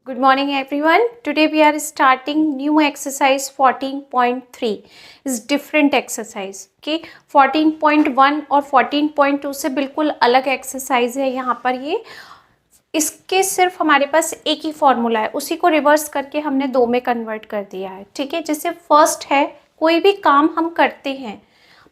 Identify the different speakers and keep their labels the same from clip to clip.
Speaker 1: Good morning everyone. Today we are starting new exercise 14.3 is different exercise. Okay, 14.1 और 14.2 से बिल्कुल अलग exercise है. यहाँ पर ये इसके सिर्फ हमारे पास एक ही फॉर्मूला है, उसी को रिवर्स करके हमने दो में कन्वर्ट कर दिया है. ठीक है, जैसे फर्स्ट है कोई भी काम हम करते हैं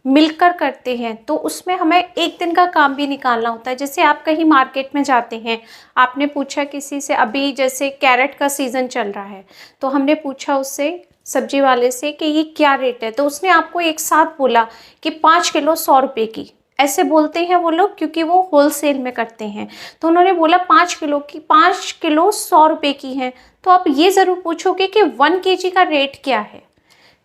Speaker 1: मिलकर करते हैं तो उसमें हमें एक दिन का काम भी निकालना होता है. जैसे आप कहीं मार्केट में जाते हैं, आपने पूछा किसी से, अभी जैसे कैरेट का सीज़न चल रहा है तो हमने पूछा उससे सब्जी वाले से कि ये क्या रेट है, तो उसने आपको एक साथ बोला कि 5 किलो 100 रुपये की. ऐसे बोलते हैं वो लोग क्योंकि वो होलसेल में करते हैं. तो उन्होंने बोला 5 किलो 100 रुपये की है, तो आप ये ज़रूर पूछोगे कि 1 kg का रेट क्या है.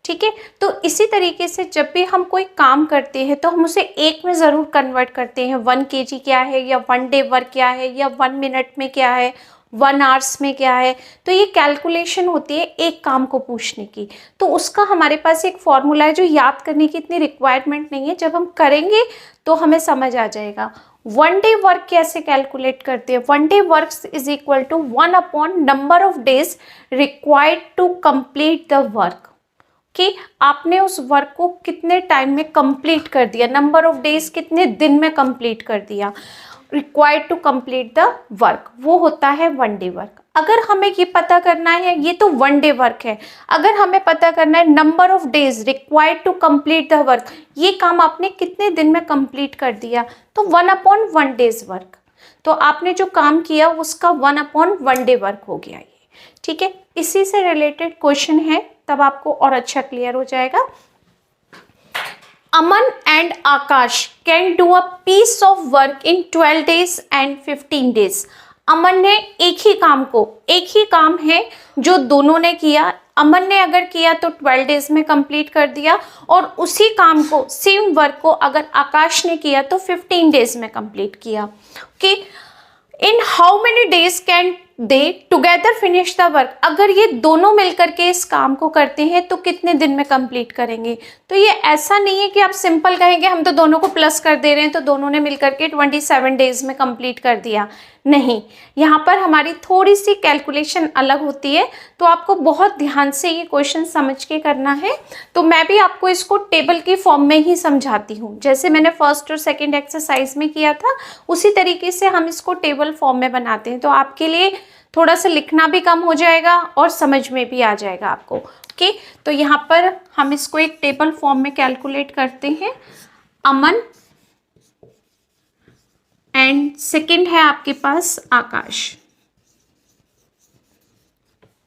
Speaker 1: ठीक है, तो इसी तरीके से जब भी हम कोई काम करते हैं तो हम उसे एक में ज़रूर कन्वर्ट करते हैं. 1 kg क्या है, या 1 डे वर्क क्या है, या 1 मिनट में क्या है, 1 आवर्स में क्या है. तो ये कैलकुलेशन होती है एक काम को पूछने की. तो उसका हमारे पास एक फॉर्मूला है जो याद करने की इतनी रिक्वायरमेंट नहीं है. जब हम करेंगे तो हमें समझ आ जाएगा. 1 डे वर्क कैसे कैलकुलेट करते हैं. 1 day work is equal to 1 upon number of days required to complete the work. कि आपने उस वर्क को कितने टाइम में कंप्लीट कर दिया, नंबर ऑफ डेज कितने दिन में कंप्लीट कर दिया, required to complete the work, वो होता है 1 डे वर्क. अगर हमें ये पता करना है, ये तो 1 डे वर्क है, अगर हमें पता करना है number of days required to complete the work, ये काम आपने कितने दिन में कंप्लीट कर दिया, तो 1 अपॉन 1 डेज वर्क. तो आपने जो काम किया उसका 1 अपॉन 1 डे वर्क हो गया ये. ठीक है, इसी से रिलेटेड क्वेश्चन है, तब आपको और अच्छा क्लियर हो जाएगा. Aman and Akash can do a piece of work in 12 days and 15 days. Aman ने एक ही काम है जो दोनों ने किया. अमन ने अगर किया तो 12 days में कंप्लीट कर दिया, और उसी काम को, सेम वर्क को अगर आकाश ने किया तो 15 days में कंप्लीट किया. Okay, in how many days can they together finish the work. अगर ये दोनों मिलकर के इस काम को करते हैं तो कितने दिन में कंप्लीट करेंगे. तो ये ऐसा नहीं है कि आप सिंपल कहेंगे हम तो दोनों को प्लस कर दे रहे हैं तो दोनों ने मिलकर के 27 डेज में कंप्लीट कर दिया. नहीं, यहाँ पर हमारी थोड़ी सी कैलकुलेशन अलग होती है, तो आपको बहुत ध्यान से ये क्वेश्चन समझ के करना है. तो मैं भी आपको इसको टेबल की फॉर्म में ही समझाती हूँ, जैसे मैंने फर्स्ट और सेकेंड एक्सरसाइज में किया था उसी तरीके से हम इसको टेबल फॉर्म में बनाते हैं. तो आपके लिए थोड़ा सा लिखना भी कम हो जाएगा और समझ में भी आ जाएगा आपको. ओके, तो यहाँ पर हम इसको एक टेबल फॉर्म में कैलकुलेट करते हैं. अमन एंड सेकंड है आपके पास आकाश.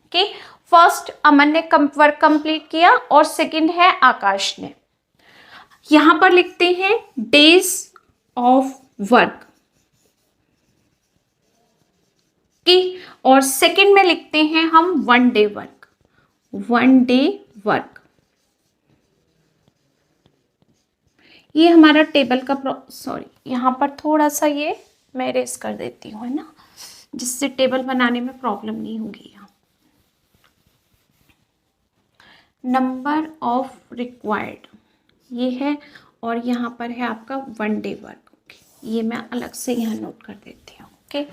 Speaker 1: ओके, फर्स्ट अमन ने वर्क कंप्लीट किया और सेकंड है आकाश ने. यहां पर लिखते हैं डेज ऑफ वर्क की, और सेकंड में लिखते हैं हम 1 डे वर्क. 1 डे वर्क, ये हमारा टेबल का सॉरी, यहाँ पर थोड़ा सा ये मैं इरेज कर देती हूँ, है ना, जिससे टेबल बनाने में प्रॉब्लम नहीं होगी. यहाँ नंबर ऑफ रिक्वायर्ड ये है, और यहाँ पर है आपका 1 डे वर्क. ये मैं अलग से यहाँ नोट कर देती हूँ. Okay,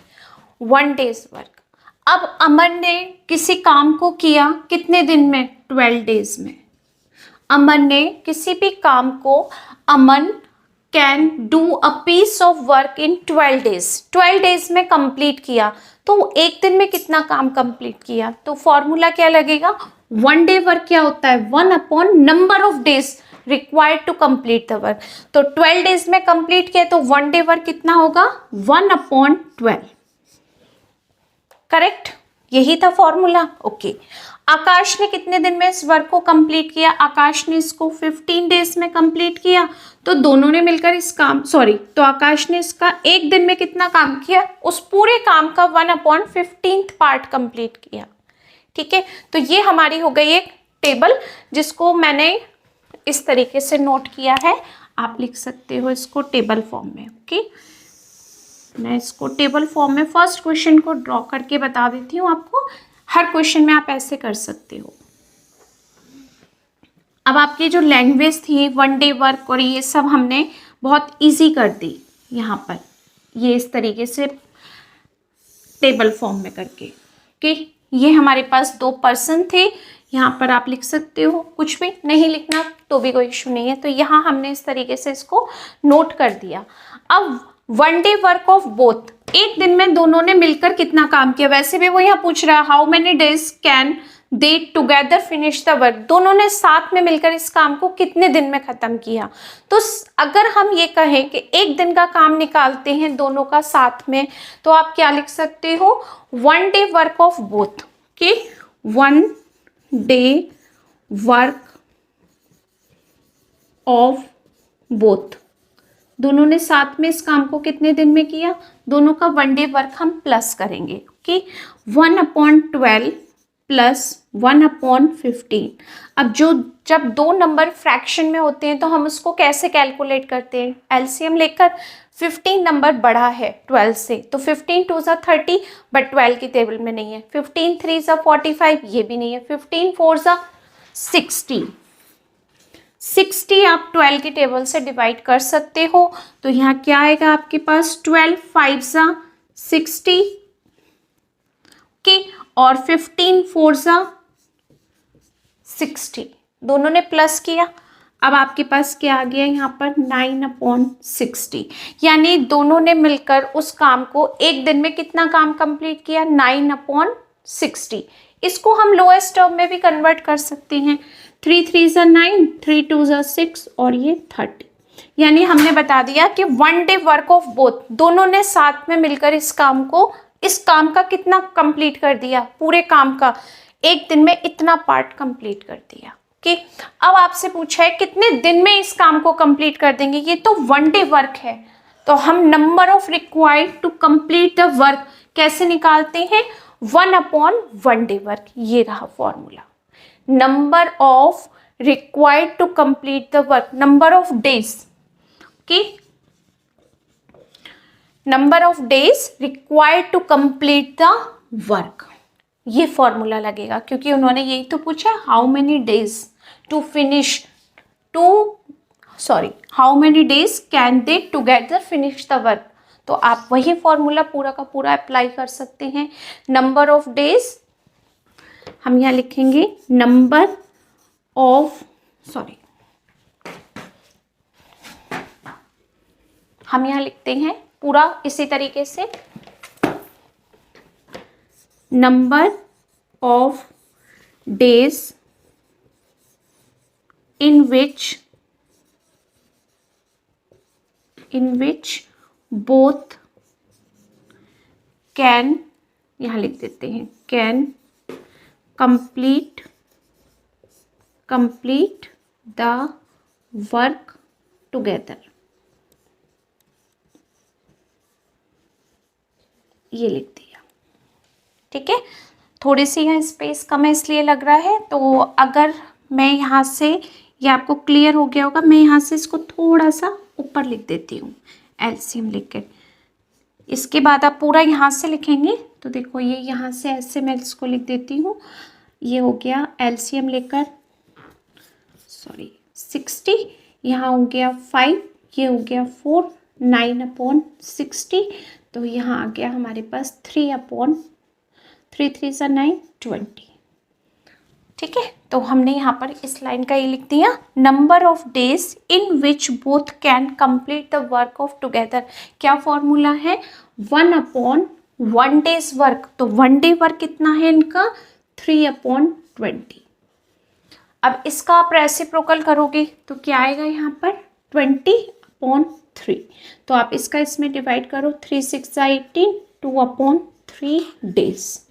Speaker 1: 1 days work. अब अमन ने किसी काम को किया कितने दिन में, 12 डेज में. अमन ने किसी भी काम को, Aman can do a piece of work in 12 days. 12 days में कंप्लीट किया, तो एक दिन में कितना काम कंप्लीट किया. तो फॉर्मूला क्या लगेगा, 1 डे वर्क क्या होता है, 1 upon number of days required to complete the work. तो 12 days में कंप्लीट किया तो 1 डे वर्क कितना होगा, 1 अपॉन 12. करेक्ट, यही था फॉर्मूला. ओके, आकाश ने कितने दिन में इस वर्क को कंप्लीट किया, आकाश ने इसको 15 days में कंप्लीट किया. तो दोनों ने मिलकर इस काम, तो आकाश ने इसका एक दिन में कितना काम किया, उस पूरे काम का 1 अपॉन 15th पार्ट कंप्लीट किया. ठीक है, तो ये हमारी हो गई एक टेबल जिसको मैंने इस तरीके से नोट किया है. आप लिख सकते हो इसको टेबल फॉर्म में. ओके, मैं इसको टेबल फॉर्म में फर्स्ट क्वेश्चन को ड्रॉ करके बता देती हूँ आपको. हर क्वेश्चन में आप ऐसे कर सकते हो. अब आपकी जो लैंग्वेज थी 1 डे वर्क और ये सब हमने बहुत इजी कर दी. यहाँ पर ये इस तरीके से टेबल फॉर्म में करके. कि ये हमारे पास 2 पर्सन थे। यहाँ पर आप लिख सकते हो, कुछ भी नहीं लिखना तो भी कोई इशू नहीं है। तो यहाँ हमने इस तरीके से इसको नोट कर दिया। अब 1 डे वर्क ऑफ बोथ, एक दिन में दोनों ने मिलकर कितना काम किया। वैसे भी वो यहाँ पूछ रहा है how many days can they together finish the work, दोनों ने साथ में मिलकर इस काम को कितने दिन में खत्म किया। तो अगर हम ये कहें कि एक दिन का काम निकालते हैं दोनों का साथ में, तो आप क्या लिख सकते हो, 1 डे वर्क ऑफ बोथ, कि 1 डे वर्क ऑफ बोथ, दोनों ने साथ में इस काम को कितने दिन में किया, दोनों का 1 डे वर्क हम प्लस करेंगे कि 1/12 प्लस 1/15। अब जब 2 नंबर फ्रैक्शन में होते हैं तो हम उसको कैसे कैलकुलेट करते हैं, एलसीएम लेकर। 15 नंबर बड़ा है 12 से, तो 15 2 ज़ा 30, बट 12 की टेबल में नहीं है। 15 3 ज़ा 45, ये भी नहीं है। 15 4 ज़ा 60, 60 आप 12 की टेबल से डिवाइड कर सकते हो। तो यहाँ क्या आएगा आपके पास, 12 5 ज़ा 60 के, और 15 4 ज़ा 60, दोनों ने प्लस किया। अब आपके पास क्या आ गया यहाँ पर, 9/60, यानी दोनों ने मिलकर उस काम को एक दिन में कितना काम कंप्लीट किया, 9/60। इसको हम लोएस्ट टर्म में भी कन्वर्ट कर सकते हैं। 3 3 ज़ा 9, 3 2 ज़ा 6, और ये 30। यानी हमने बता दिया कि 1 डे वर्क ऑफ बोथ, दोनों ने साथ में मिलकर इस काम का कितना कंप्लीट कर दिया, पूरे काम का एक दिन में इतना पार्ट कंप्लीट कर दिया। ओके, अब आपसे पूछा है कितने दिन में इस काम को कंप्लीट कर देंगे। ये तो 1 डे वर्क है, तो हम number of required to complete the work कैसे निकालते हैं, 1/1 डे वर्क। ये रहा formula, number of required to complete the work, number of days, okay, number of days required to complete the work, ये formula लगेगा। क्योंकि उन्होंने यही तो पूछा, how many days to finish how many days can they together finish the work. तो आप वही फॉर्मूला पूरा का पूरा अप्लाई कर सकते हैं। नंबर ऑफ डेज हम यहाँ लिखेंगे, नंबर ऑफ हम यहाँ लिखते हैं पूरा इसी तरीके से, number of days in which both can, यहाँ लिख देते हैं, can complete the work together, ये लिख दिया। ठीक है, थोड़ी सी यहाँ स्पेस कम है इसलिए लग रहा है। तो अगर मैं यहाँ से, ये आपको क्लियर हो गया होगा, मैं यहाँ से इसको थोड़ा सा ऊपर लिख देती हूँ एलसीएम लिख कर। इसके बाद आप पूरा यहाँ से लिखेंगे तो देखो ये यहाँ से ऐसे मैं इसको लिख देती हूँ। ये हो गया एलसीएम लेकर 60, यहाँ हो गया 5, ये हो गया 4, 9/60, तो यहाँ आ गया हमारे पास 3/3 3 ज़ा 9, 20। ठीक है, तो हमने यहाँ पर इस लाइन का ये लिख दिया, number of days in which both can complete the work of together. क्या फॉर्मूला है, 1/1 डेज वर्क। तो 1 डे वर्क कितना है इनका, 3/20। अब इसका आप रेसिप्रोकल करोगे तो क्या आएगा यहाँ पर, 20/3। तो आप इसका इसमें डिवाइड करो, 3 6 ज़ा 18, 2/3 डेज।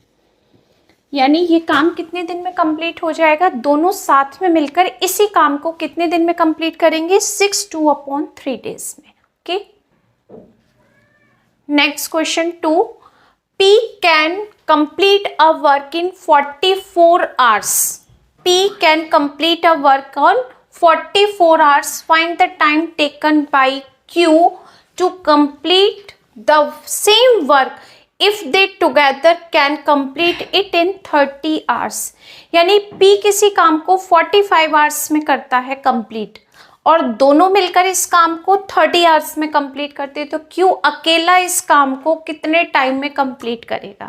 Speaker 1: यानी ये काम कितने दिन में कंप्लीट हो जाएगा, दोनों साथ में मिलकर इसी काम को कितने दिन में कंप्लीट करेंगे, 2/3 डेज में। Okay, next question 2, P can complete a work in 44 hours. P can complete a work on 44 hours. Find the time taken by Q to complete the same work if they together can complete it in 30 hours। यानी P किसी काम को 45 hours में करता है complete, और दोनों मिलकर इस काम को 30 आवर्स में कंप्लीट करते हैं, तो Q अकेला इस काम को कितने टाइम में कंप्लीट करेगा।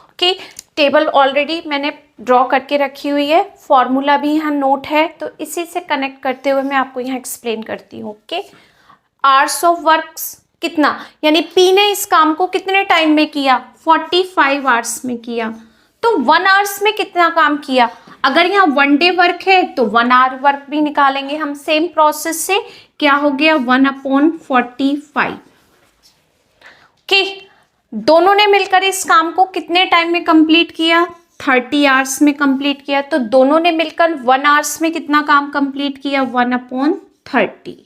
Speaker 1: ओके, टेबल ऑलरेडी मैंने ड्रॉ करके रखी हुई है, फॉर्मूला भी यहाँ नोट है, तो इसी से कनेक्ट करते हुए मैं आपको यहाँ एक्सप्लेन करती हूँ। ओके, आवर्स ऑफ वर्क्स कितना, यानी पी ने इस काम को कितने टाइम में किया, 45 आवर्स में किया। तो 1 आवर्स में कितना काम किया, अगर यहाँ 1 डे वर्क है तो 1 आवर वर्क भी निकालेंगे हम सेम प्रोसेस से, क्या हो गया 1/45। ओके, दोनों ने मिलकर इस काम को कितने टाइम में कंप्लीट किया, 30 आवर्स में कंप्लीट किया। तो दोनों ने मिलकर 1 आवर्स में कितना काम कंप्लीट किया, 1/30,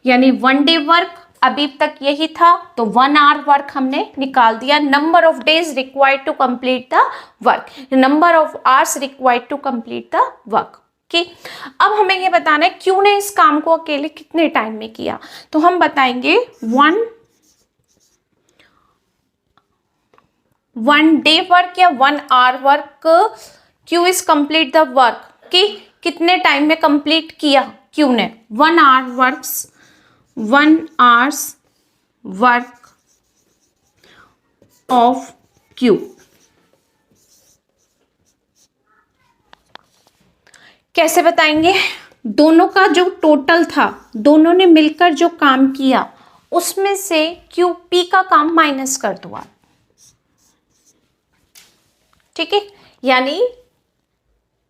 Speaker 1: यानी 1 डे वर्क अभी तक यही था, तो 1 आवर वर्क हमने निकाल दिया। Number of days required to complete the work, number of hours required to complete the work. Okay, अब हमें ये बताना है क्यू ने इस काम को अकेले कितने टाइम में किया। तो हम बताएंगे 1 डे वर्क या 1 hour work, Q is complete the work, कि कितने टाइम में कंप्लीट किया क्यू ने, 1 hour works, 1 hours work of Q. कैसे बताएंगे, दोनों का जो टोटल था, दोनों ने मिलकर जो काम किया उसमें से क्यू पी का काम माइनस कर दो आप, ठीक है, यानी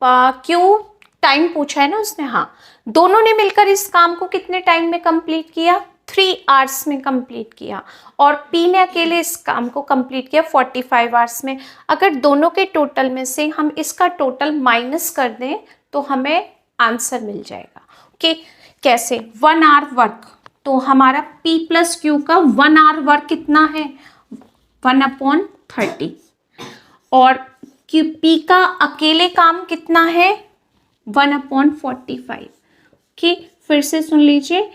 Speaker 1: क्यू टाइम पूछा है ना उसने, हाँ, दोनों ने मिलकर इस काम को कितने टाइम में कंप्लीट किया, 3 आवर्स में कंप्लीट किया, और पी ने अकेले इस काम को कंप्लीट किया 45 आवर्स में। अगर दोनों के टोटल में से हम इसका टोटल माइनस कर दें तो हमें आंसर मिल जाएगा। ओके, कैसे, 1 आवर वर्क, तो हमारा पी प्लस क्यू का 1 आवर वर्क कितना है, 1/30, और क्यू पी का अकेले काम कितना है, 1/45। कि फिर से सुन लीजिए,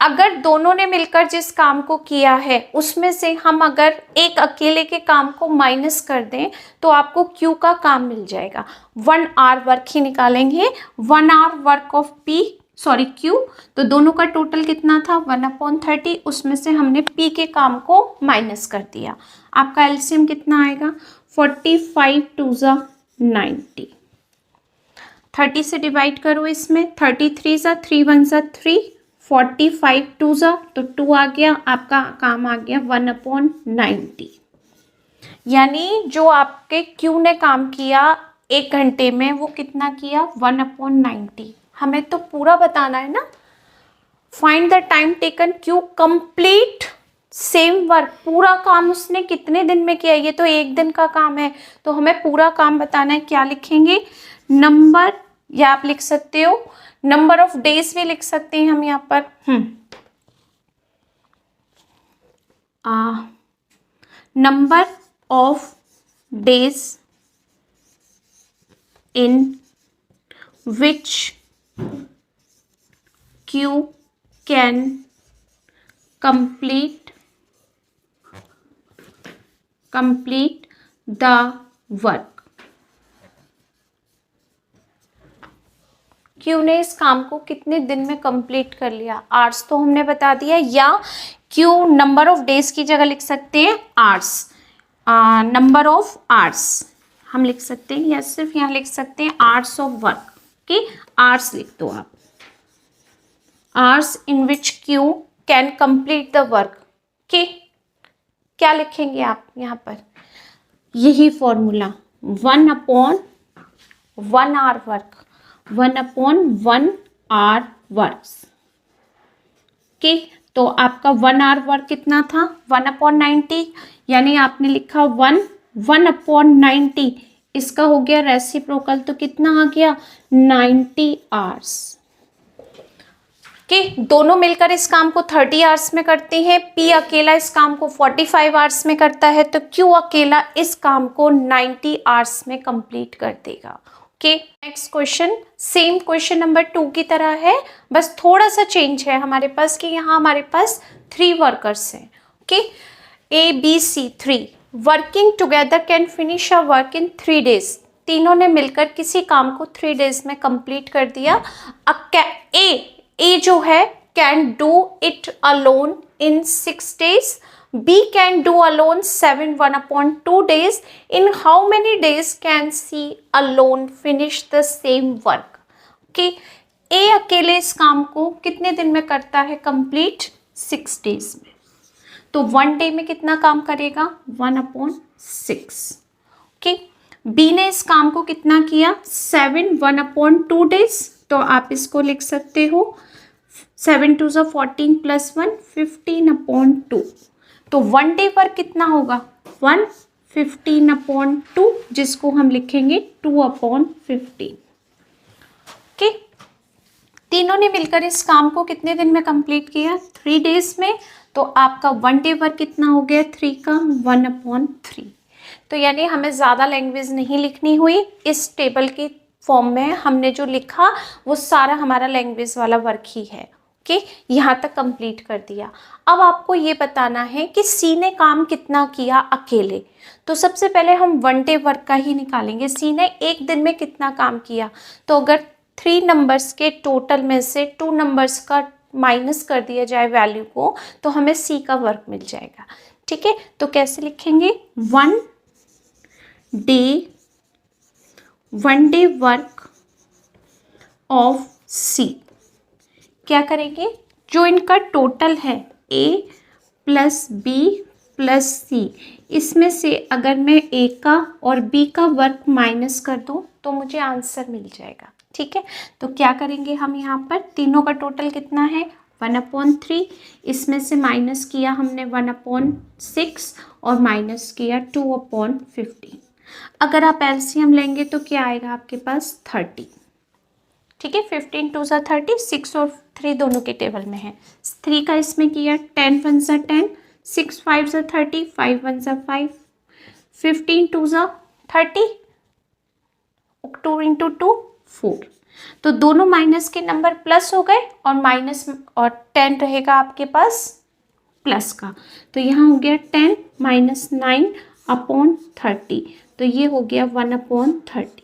Speaker 1: अगर दोनों ने मिलकर जिस काम को किया है उसमें से हम अगर एक अकेले के काम को माइनस कर दें तो आपको क्यू का काम मिल जाएगा। 1 आवर वर्क ही निकालेंगे, 1 आवर वर्क ऑफ क्यू, तो दोनों का टोटल कितना था 1/30, उसमें से हमने पी के काम को माइनस कर दिया। आपका एलसीएम कितना आएगा, 45 2 × 90, 30 से डिवाइड करो इसमें, 33 × 3 1 × 3, 45 2 × तो 2 आ गया, आपका काम आ गया 1/90। यानी जो आपके क्यू ने काम किया 1 घंटे में वो कितना किया, 1/90। हमें तो पूरा बताना है ना, find the time taken Q complete same work, पूरा काम उसने कितने दिन में किया, ये तो 1 दिन का काम है, तो हमें पूरा काम बताना है। क्या लिखेंगे, नंबर, या आप लिख सकते हो नंबर ऑफ डेज भी लिख सकते हैं हम यहाँ पर, number of days in which Q can complete the work. Q ने इस काम को कितने दिन में कंप्लीट कर लिया, आवर्स तो हमने बता दिया, या क्यू नंबर ऑफ डेज की जगह लिख सकते हैं आवर्स, नंबर ऑफ आवर्स हम लिख सकते हैं, या सिर्फ यहाँ लिख सकते हैं आवर्स ऑफ वर्क, कि आवर्स लिख दो आप, hours in which Q can complete the work, कि क्या लिखेंगे आप यहाँ पर, यही formula 1/1 hour work, 1/1 hour works, okay, तो आपका 1 आवर वर्क कितना था, 1/90, यानी आपने लिखा 1/90, इसका हो गया रेसिप्रोकल, तो कितना आ गया 90 आवर्स। कि दोनों मिलकर इस काम को 30 आवर्स में करते हैं, पी अकेला इस काम को 45 आवर्स में करता है, तो क्यू अकेला इस काम को 90 आवर्स में कंप्लीट कर देगा। Okay, next question same question number 2 की तरह है, बस थोड़ा सा चेंज है हमारे पास कि यहाँ हमारे पास 3 वर्कर्स हैं। Okay, A B C 3 working together can finish a work in 3 days। तीनों ने मिलकर किसी काम को 3 days में कंप्लीट कर दिया। ए जो है can do it alone in 6 days, B can do alone 7 1/2 days. In how many days can C alone finish the same work? Okay, A अकेले इस काम को कितने दिन में करता है कंप्लीट? 6 डेज में। तो 1 डे में कितना काम करेगा? 1/6। ओके, B ने इस काम को कितना किया? 7 1/2 डेज। तो आप इसको लिख सकते हो 7 2 14 + 1 15/2। तो 1 डे पर कितना होगा? 1 15/2, जिसको हम लिखेंगे 2/15। ओके, तीनों ने मिलकर इस काम को कितने दिन में कंप्लीट किया? 3 डेज में। तो आपका 1 डे पर कितना हो गया? 3 का 1/3। तो यानी हमें ज़्यादा लैंग्वेज नहीं लिखनी हुई। इस टेबल की फॉर्म में हमने जो लिखा वो सारा हमारा लैंग्वेज वाला वर्क ही है। ओके, यहाँ तक कंप्लीट कर दिया। अब आपको ये बताना है कि सी ने काम कितना किया अकेले। तो सबसे पहले हम 1 डे वर्क का ही निकालेंगे। सी ने एक दिन में कितना काम किया? तो अगर 3 नंबर्स के टोटल में से 2 नंबर्स का माइनस कर दिया जाए वैल्यू को, तो हमें सी का वर्क मिल जाएगा। ठीक है, तो कैसे लिखेंगे? 1 डे वर्क ऑफ सी। क्या करेंगे? जो इनका टोटल है A + B + C, इसमें से अगर मैं A का और B का वर्क माइनस कर दूं तो मुझे आंसर मिल जाएगा। ठीक है, तो क्या करेंगे हम यहाँ पर? तीनों का टोटल कितना है? 1/3। इसमें से माइनस किया हमने 1/6 और माइनस किया 2/15। अगर आप एलसीएम लेंगे तो क्या आएगा आपके पास? 30। ठीक है, 15 2 30, 6 और 3 दोनों के टेबल में है। 3 का इसमें किया 10 1 10, 6 5 30, 5 1 5, 15 2 30, 2 × 2 4। तो दोनों माइनस के नंबर प्लस हो गए और माइनस और 10 रहेगा आपके पास प्लस का। तो यहाँ हो गया 10 - 9/30। तो ये हो गया 1/30।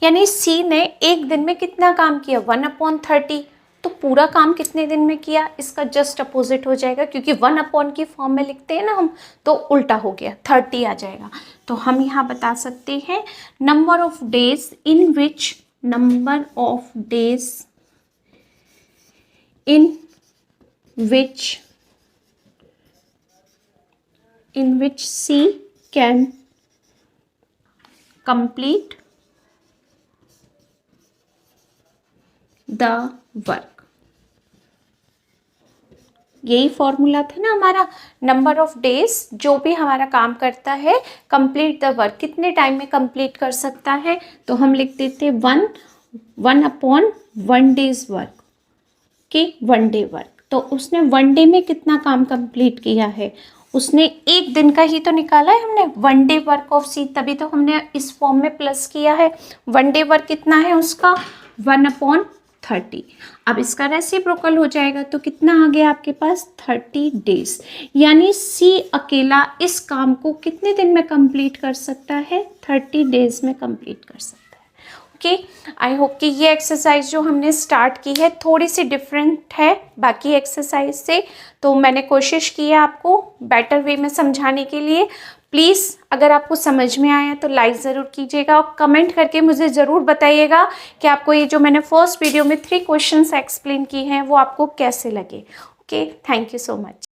Speaker 1: यानी सी ने एक दिन में कितना काम किया? 1/30। तो पूरा काम कितने दिन में किया? इसका जस्ट अपोजिट हो जाएगा, क्योंकि 1/, की फॉर्म में लिखते हैं ना हम, तो उल्टा हो गया, 30 आ जाएगा। तो हम यहाँ बता सकते हैं number of days in which C can complete the work. यही फॉर्मूला था ना हमारा, नंबर ऑफ डेज जो भी हमारा काम करता है कंप्लीट द वर्क, कितने टाइम में कंप्लीट कर सकता है? तो हम लिख देते 1/1 डेज वर्क कि 1 डे वर्क। तो उसने 1 डे में कितना काम कंप्लीट किया है? उसने एक दिन का ही तो निकाला है हमने, 1 डे वर्क ऑफ सी, तभी तो हमने इस फॉर्म में प्लस किया है। 1 डे वर्क कितना है उसका? 1/30। अब इसका रेसिप्रोकल हो जाएगा तो कितना आ गया आपके पास? 30 डेज। यानी सी अकेला इस काम को कितने दिन में कंप्लीट कर सकता है? 30 डेज में कंप्लीट कर सकता है। ओके, आई होप कि ये एक्सरसाइज जो हमने स्टार्ट की है थोड़ी सी डिफरेंट है बाकी एक्सरसाइज से, तो मैंने कोशिश की है आपको बेटर वे में समझाने के लिए। प्लीज़ अगर आपको समझ में आया तो लाइक ज़रूर कीजिएगा और कमेंट करके मुझे ज़रूर बताइएगा कि आपको ये जो मैंने फर्स्ट वीडियो में 3 क्वेश्चंस एक्सप्लेन किए हैं वो आपको कैसे लगे। Okay, thank you so much.